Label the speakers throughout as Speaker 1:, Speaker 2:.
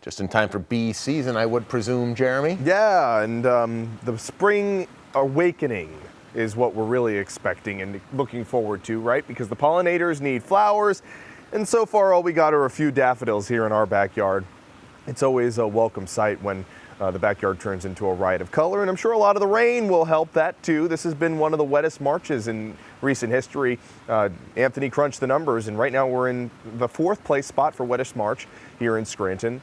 Speaker 1: Just in time for bee season, I would presume, Jeremy?
Speaker 2: Yeah, and the spring awakening is what we're really expecting and looking forward to, right? Because the pollinators need flowers, and so far all we got are a few daffodils here in our backyard. It's always a welcome sight when the backyard turns into a riot of color, and I'm sure a lot of the rain will help that too. This has been one of the wettest Marches in recent history. Anthony crunched the numbers, and right now we're in the 4th place spot for wettest March here in Scranton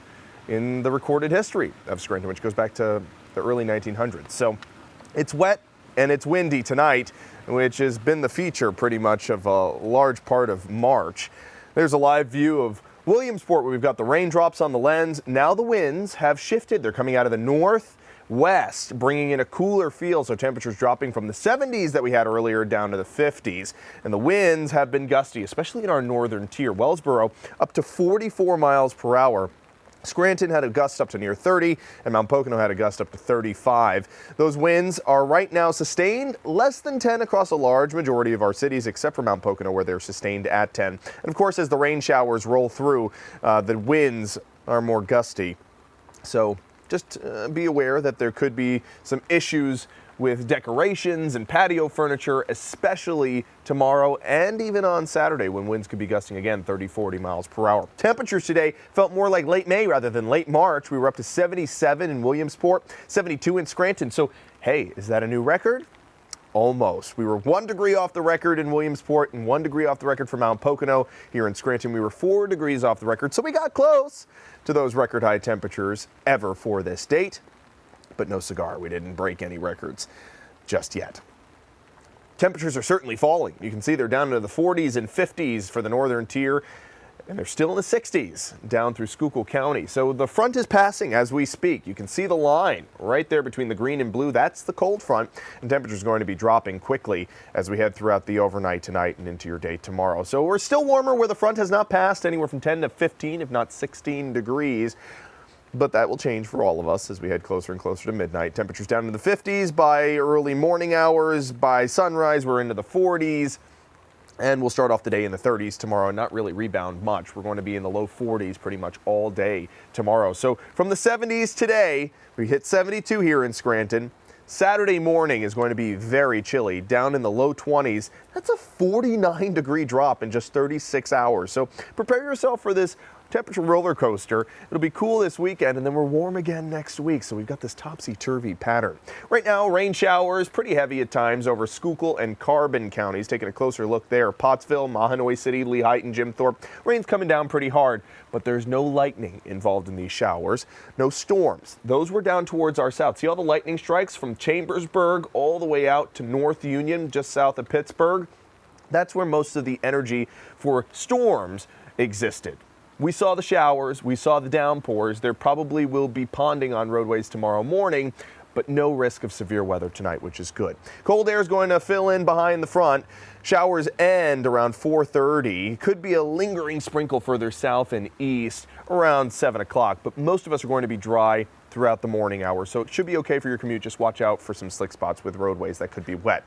Speaker 2: in the recorded history of Scranton, which goes back to the early 1900s. So it's wet and it's windy tonight, which has been the feature pretty much of a large part of March. There's a live view of Williamsport where we've got the raindrops on the lens. Now the winds have shifted. They're coming out of the northwest, bringing in a cooler feel, so temperatures dropping from the 70s that we had earlier down to the 50s. And the winds have been gusty, especially in our northern tier. Wellsboro up to 44 miles per hour. Scranton had a gust up to near 30, and Mount Pocono had a gust up to 35. Those winds are right now sustained less than 10 across a large majority of our cities, except for Mount Pocono, where they're sustained at 10. And of course, as the rain showers roll through, the winds are more gusty. So just be aware that there could be some issues with decorations and patio furniture, especially tomorrow and even on Saturday when winds could be gusting again 30, 40 miles per hour. Temperatures today felt more like late May rather than late March. We were up to 77 in Williamsport, 72 in Scranton. So, hey, is that a new record? Almost. We were 1 degree off the record in Williamsport and 1 degree off the record for Mount Pocono. Here in Scranton, we were 4 degrees off the record. So we got close to those record high temperatures ever for this date. But no cigar. We didn't break any records just yet. Temperatures are certainly falling. You can see they're down into the 40s and 50s for the northern tier, and they're still in the 60s down through Schuylkill County. So the front is passing as we speak. You can see the line right there between the green and blue. That's the cold front, and temperatures are going to be dropping quickly as we head throughout the overnight tonight and into your day tomorrow. So we're still warmer where the front has not passed, anywhere from 10 to 15, if not 16 degrees. But that will change for all of us as we head closer and closer to midnight. Temperatures down in the 50s by early morning hours. By sunrise, we're into the 40s. And we'll start off the day in the 30s tomorrow and not really rebound much. We're going to be in the low 40s pretty much all day tomorrow. So from the 70s today, we hit 72 here in Scranton. Saturday morning is going to be very chilly, down in the low 20s. That's a 49-degree drop in just 36 hours. So prepare yourself for this temperature roller coaster. It'll be cool this weekend, and then we're warm again next week. So we've got this topsy-turvy pattern. Right now, rain showers, pretty heavy at times over Schuylkill and Carbon counties. Taking a closer look there, Pottsville, Mahanoy City, Lehigh, and Jim Thorpe. Rain's coming down pretty hard, but there's no lightning involved in these showers. No storms. Those were down towards our south. See all the lightning strikes from Chambersburg all the way out to North Union, just south of Pittsburgh? That's where most of the energy for storms existed. We saw the showers, we saw the downpours. There probably will be ponding on roadways tomorrow morning, but no risk of severe weather tonight, which is good. Cold air is going to fill in behind the front. Showers end around 4:30. Could be a lingering sprinkle further south and east around 7 o'clock, but most of us are going to be dry throughout the morning hours, so it should be okay for your commute. Just watch out for some slick spots with roadways that could be wet.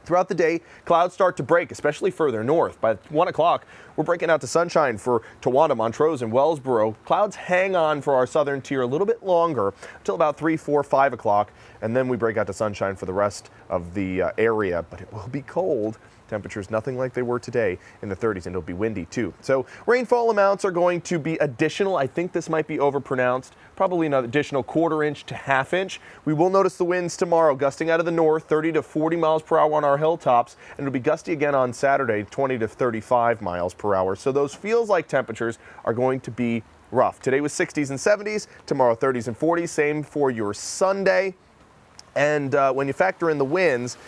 Speaker 2: Throughout the day, clouds start to break, especially further north. By 1 o'clock, we're breaking out to sunshine for Towanda, Montrose, and Wellsboro. Clouds hang on for our southern tier a little bit longer until about 3, 4, 5 o'clock, and then we break out to sunshine for the rest of the area. But it will be cold. Temperatures nothing like they were today in the 30s, and it'll be windy too. So rainfall amounts are going to be additional. I think this might be overpronounced. Probably an additional 1/4 inch to 1/2 inch. We will notice the winds tomorrow gusting out of the north, 30 to 40 miles per hour on our hilltops, and it'll be gusty again on Saturday, 20 to 35 miles per hour. So those feels like temperatures are going to be rough. Today was 60s and 70s, tomorrow 30s and 40s, same for your Sunday. And when you factor in the winds,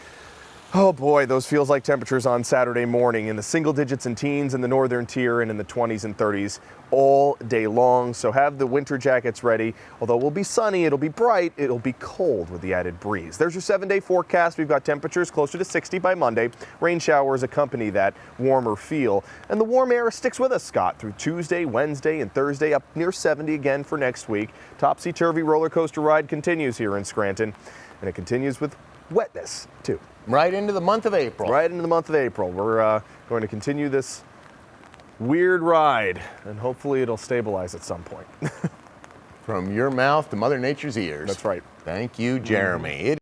Speaker 2: oh boy, those feels like temperatures on Saturday morning in the single digits and teens in the northern tier and in the 20s and 30s all day long. So have the winter jackets ready. Although it will be sunny, it'll be bright, it'll be cold with the added breeze. There's your 7-day forecast. We've got temperatures closer to 60 by Monday. Rain showers accompany that warmer feel. And the warm air sticks with us, Scott, through Tuesday, Wednesday, and Thursday, up near 70 again for next week. Topsy-turvy roller coaster ride continues here in Scranton, and it continues with wetness too.
Speaker 1: Right into the month of April.
Speaker 2: Right into the month of April. We're going to continue this weird ride, and hopefully it'll stabilize at some point.
Speaker 1: From your mouth to Mother Nature's ears.
Speaker 2: That's right.
Speaker 1: Thank you, Jeremy.